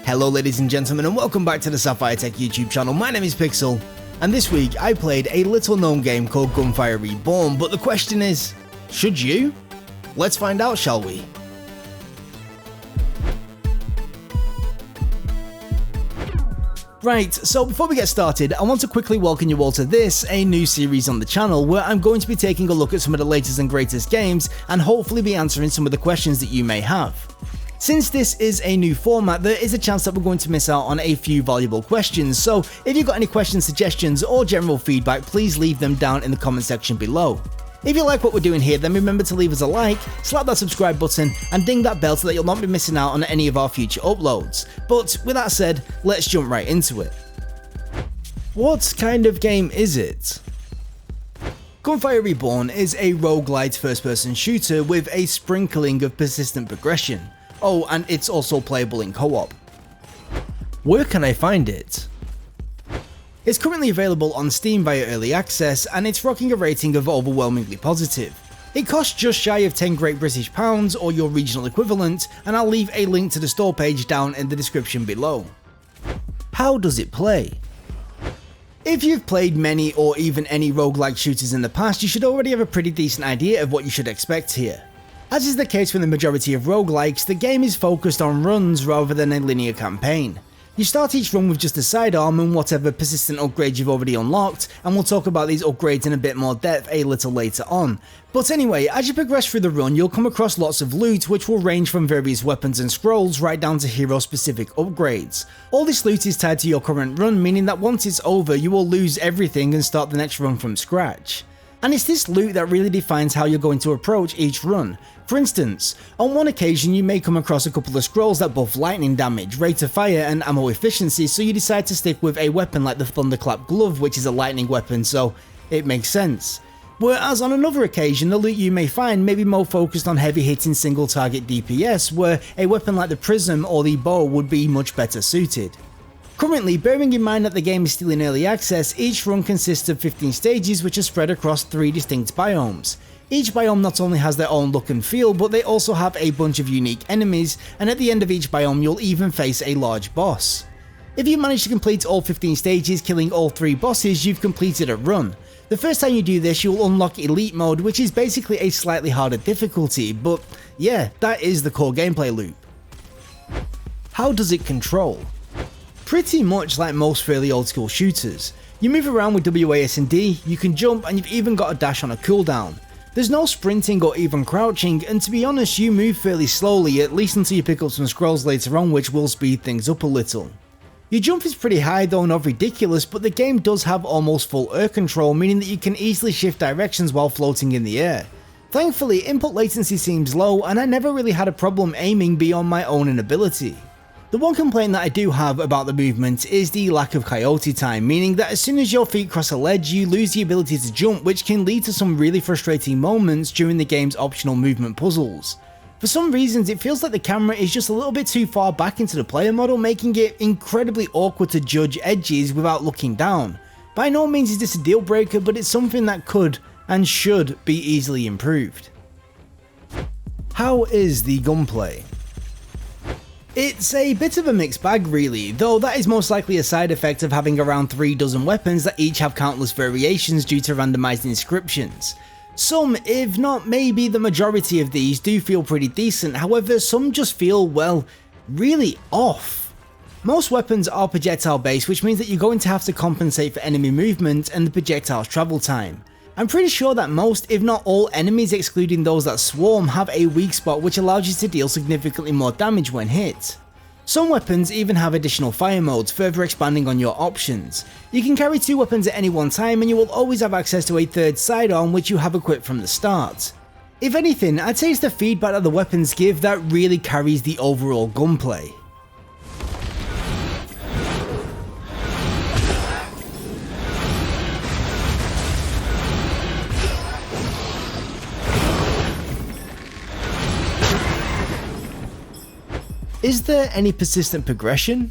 Hello ladies and gentlemen, and welcome back to the Sapphire Tech YouTube channel. My name is Pixel, and this week I played a little known game called Gunfire Reborn, but the question is, should you? Let's find out, shall we? Right, so before we get started, I want to quickly welcome you all to this, a new series on the channel where I'm going to be taking a look at some of the latest and greatest games and hopefully be answering some of the questions that you may have. Since this is a new format, there is a chance that we're going to miss out on a few valuable questions, so if you've got any questions, suggestions, or general feedback, please leave them down in the comment section below. If you like what we're doing here, then remember to leave us a like, slap that subscribe button, and ding that bell so that you'll not be missing out on any of our future uploads. But with that said, let's jump right into it. What kind of game is it? Gunfire Reborn is a roguelite first-person shooter with a sprinkling of persistent progression. Oh, and it's also playable in co-op. Where can I find it? It's currently available on Steam via Early Access, and it's rocking a rating of overwhelmingly positive. It costs just shy of 10 Great British Pounds, or your regional equivalent, and I'll leave a link to the store page down in the description below. How does it play? If you've played many or even any roguelike shooters in the past, you should already have a pretty decent idea of what you should expect here. As is the case with the majority of roguelikes, the game is focused on runs rather than a linear campaign. You start each run with just a sidearm and whatever persistent upgrades you've already unlocked, and we'll talk about these upgrades in a bit more depth a little later on. But anyway, as you progress through the run, you'll come across lots of loot which will range from various weapons and scrolls right down to hero specific upgrades. All this loot is tied to your current run, meaning that once it's over you will lose everything and start the next run from scratch. And it's this loot that really defines how you're going to approach each run. For instance, on one occasion you may come across a couple of scrolls that buff lightning damage, rate of fire and ammo efficiency, so you decide to stick with a weapon like the Thunderclap Glove, which is a lightning weapon, so it makes sense. Whereas on another occasion the loot you may find may be more focused on heavy hitting single target DPS, where a weapon like the Prism or the Bow would be much better suited. Currently, bearing in mind that the game is still in early access, each run consists of 15 stages which are spread across 3 distinct biomes. Each biome not only has their own look and feel, but they also have a bunch of unique enemies, and at the end of each biome you'll even face a large boss. If you manage to complete all 15 stages, killing all 3 bosses, you've completed a run. The first time you do this, you'll unlock Elite Mode, which is basically a slightly harder difficulty, but yeah, that is the core gameplay loop. How does it control? Pretty much like most fairly old school shooters. You move around with WASD, you can jump, and you've even got a dash on a cooldown. There's no sprinting or even crouching, and to be honest you move fairly slowly, at least until you pick up some scrolls later on which will speed things up a little. Your jump is pretty high though, not ridiculous, but the game does have almost full air control, meaning that you can easily shift directions while floating in the air. Thankfully input latency seems low, and I never really had a problem aiming beyond my own inability. The one complaint that I do have about the movement is the lack of coyote time, meaning that as soon as your feet cross a ledge you lose the ability to jump, which can lead to some really frustrating moments during the game's optional movement puzzles. For some reasons it feels like the camera is just a little bit too far back into the player model, making it incredibly awkward to judge edges without looking down. By no means is this a deal breaker, but it's something that could and should be easily improved. How is the gunplay? It's a bit of a mixed bag really, though that is most likely a side effect of having around 3 dozen weapons that each have countless variations due to randomized inscriptions. Some, if not maybe the majority of these, do feel pretty decent, however some just feel, well, really off. Most weapons are projectile based, which means that you're going to have to compensate for enemy movement and the projectile's travel time. I'm pretty sure that most, if not all enemies excluding those that swarm, have a weak spot which allows you to deal significantly more damage when hit. Some weapons even have additional fire modes, further expanding on your options. You can carry 2 weapons at any one time, and you will always have access to a third sidearm which you have equipped from the start. If anything, I'd say it's the feedback that the weapons give that really carries the overall gunplay. Is there any persistent progression?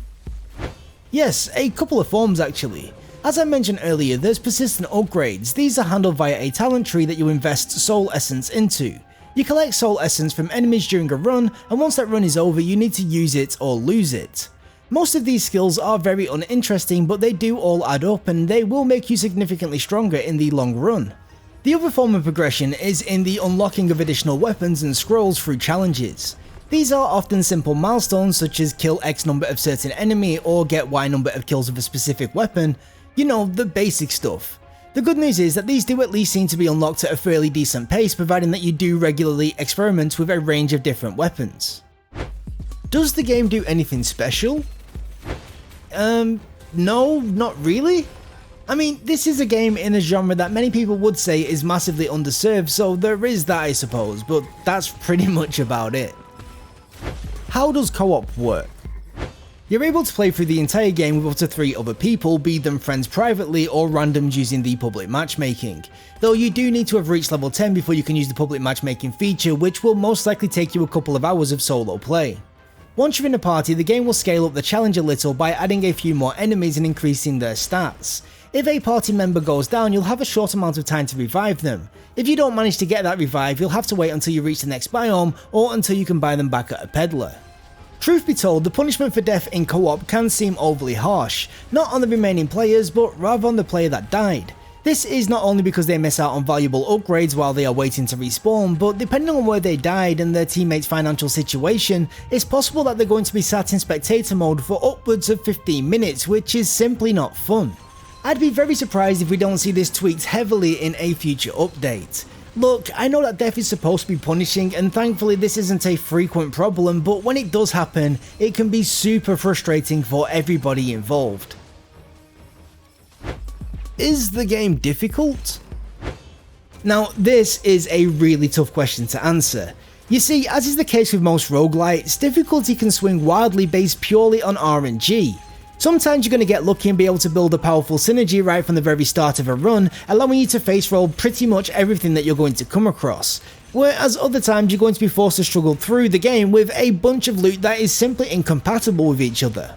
Yes, a couple of forms actually. As I mentioned earlier, there's persistent upgrades. These are handled via a talent tree that you invest soul essence into. You collect soul essence from enemies during a run, and once that run is over you need to use it or lose it. Most of these skills are very uninteresting, but they do all add up and they will make you significantly stronger in the long run. The other form of progression is in the unlocking of additional weapons and scrolls through challenges. These are often simple milestones such as kill X number of certain enemy or get Y number of kills of a specific weapon, you know, the basic stuff. The good news is that these do at least seem to be unlocked at a fairly decent pace, providing that you do regularly experiment with a range of different weapons. Does the game do anything special? No, not really. I mean, this is a game in a genre that many people would say is massively underserved, so there is that I suppose, but that's pretty much about it. How does co-op work? You're able to play through the entire game with up to 3 other people, be them friends privately or randoms using the public matchmaking. Though you do need to have reached level 10 before you can use the public matchmaking feature, which will most likely take you a couple of hours of solo play. Once you're in a party, the game will scale up the challenge a little by adding a few more enemies and increasing their stats. If a party member goes down, you'll have a short amount of time to revive them. If you don't manage to get that revive, you'll have to wait until you reach the next biome or until you can buy them back at a peddler. Truth be told, the punishment for death in co-op can seem overly harsh, not on the remaining players but rather on the player that died. This is not only because they miss out on valuable upgrades while they are waiting to respawn, but depending on where they died and their teammates' financial situation, it's possible that they're going to be sat in spectator mode for upwards of 15 minutes, which is simply not fun. I'd be very surprised if we don't see this tweaked heavily in a future update. Look, I know that death is supposed to be punishing and thankfully this isn't a frequent problem, but when it does happen, it can be super frustrating for everybody involved. Is the game difficult? Now, this is a really tough question to answer. You see, as is the case with most roguelites, difficulty can swing wildly based purely on RNG. Sometimes you're going to get lucky and be able to build a powerful synergy right from the very start of a run, allowing you to face roll pretty much everything that you're going to come across. Whereas other times you're going to be forced to struggle through the game with a bunch of loot that is simply incompatible with each other.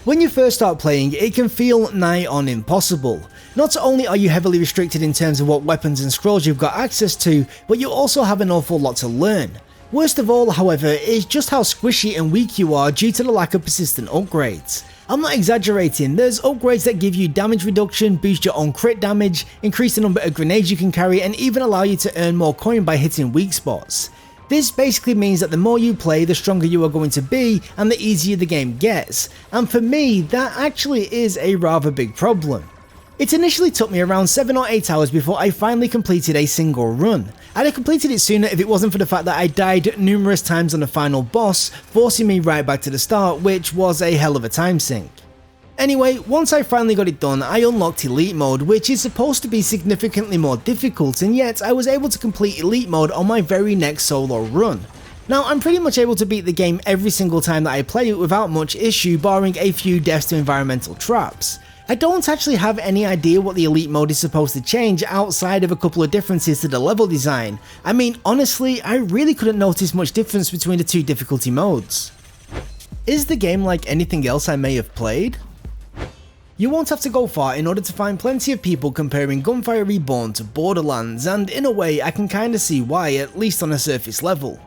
When you first start playing, it can feel nigh on impossible. Not only are you heavily restricted in terms of what weapons and scrolls you've got access to, but you also have an awful lot to learn. Worst of all, however, is just how squishy and weak you are due to the lack of persistent upgrades. I'm not exaggerating, there's upgrades that give you damage reduction, boost your own crit damage, increase the number of grenades you can carry, and even allow you to earn more coin by hitting weak spots. This basically means that the more you play, the stronger you are going to be, and the easier the game gets, and for me, that actually is a rather big problem. It initially took me around 7 or 8 hours before I finally completed a single run. I'd have completed it sooner if it wasn't for the fact that I died numerous times on the final boss, forcing me right back to the start, which was a hell of a time sink. Anyway, once I finally got it done, I unlocked Elite Mode, which is supposed to be significantly more difficult, and yet I was able to complete Elite Mode on my very next solo run. Now, I'm pretty much able to beat the game every single time that I play it without much issue, barring a few deaths to environmental traps. I don't actually have any idea what the Elite Mode is supposed to change outside of a couple of differences to the level design. I mean, honestly, I really couldn't notice much difference between the two difficulty modes. Is the game like anything else I may have played? You won't have to go far in order to find plenty of people comparing Gunfire Reborn to Borderlands, and in a way I can kinda see why, at least on a surface level.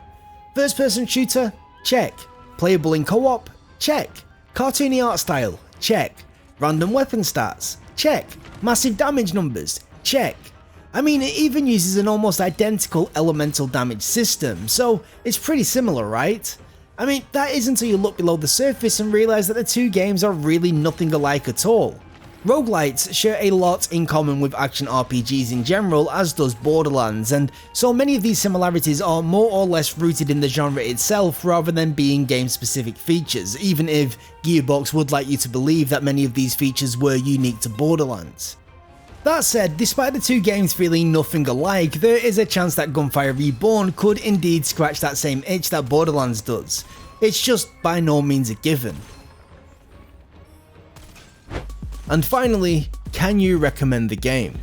First person shooter? Check. Playable in co-op? Check. Cartoony art style? Check. Random weapon stats? Check. Massive damage numbers? Check. I mean, it even uses an almost identical elemental damage system, so it's pretty similar, right? I mean, that is until you look below the surface and realise that the two games are really nothing alike at all. Roguelites share a lot in common with action RPGs in general, as does Borderlands, and so many of these similarities are more or less rooted in the genre itself rather than being game-specific features, even if Gearbox would like you to believe that many of these features were unique to Borderlands. That said, despite the two games feeling nothing alike, there is a chance that Gunfire Reborn could indeed scratch that same itch that Borderlands does. It's just by no means a given. And finally, can you recommend the game?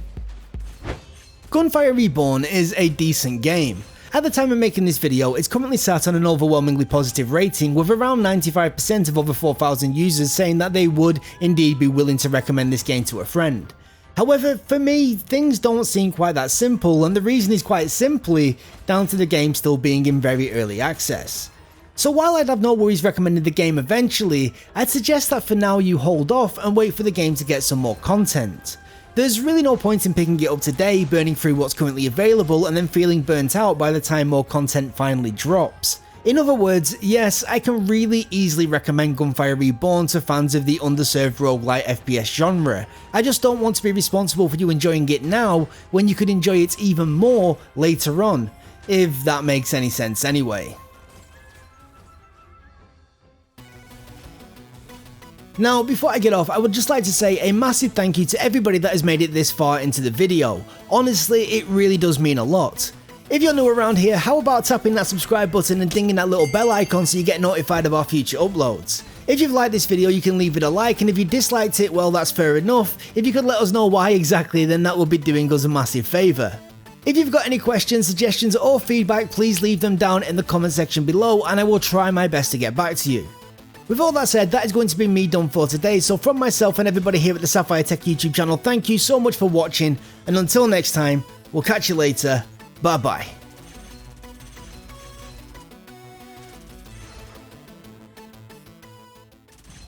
Gunfire Reborn is a decent game. At the time of making this video, it's currently sat on an overwhelmingly positive rating, with around 95% of over 4,000 users saying that they would indeed be willing to recommend this game to a friend. However, for me, things don't seem quite that simple, and the reason is quite simply down to the game still being in very early access. So while I'd have no worries recommending the game eventually, I'd suggest that for now you hold off and wait for the game to get some more content. There's really no point in picking it up today, burning through what's currently available and then feeling burnt out by the time more content finally drops. In other words, yes, I can really easily recommend Gunfire Reborn to fans of the underserved roguelite FPS genre. I just don't want to be responsible for you enjoying it now when you could enjoy it even more later on, if that makes any sense anyway. Now, before I get off, I would just like to say a massive thank you to everybody that has made it this far into the video. Honestly, it really does mean a lot. If you're new around here, how about tapping that subscribe button and dinging that little bell icon so you get notified of our future uploads? If you've liked this video, you can leave it a like, and if you disliked it, well, that's fair enough. If you could let us know why exactly, then that would be doing us a massive favour. If you've got any questions, suggestions or feedback, please leave them down in the comment section below and I will try my best to get back to you. With all that said, that is going to be me done for today, so from myself and everybody here at the Sapphire Tech YouTube channel, thank you so much for watching, and until next time, we'll catch you later, bye bye.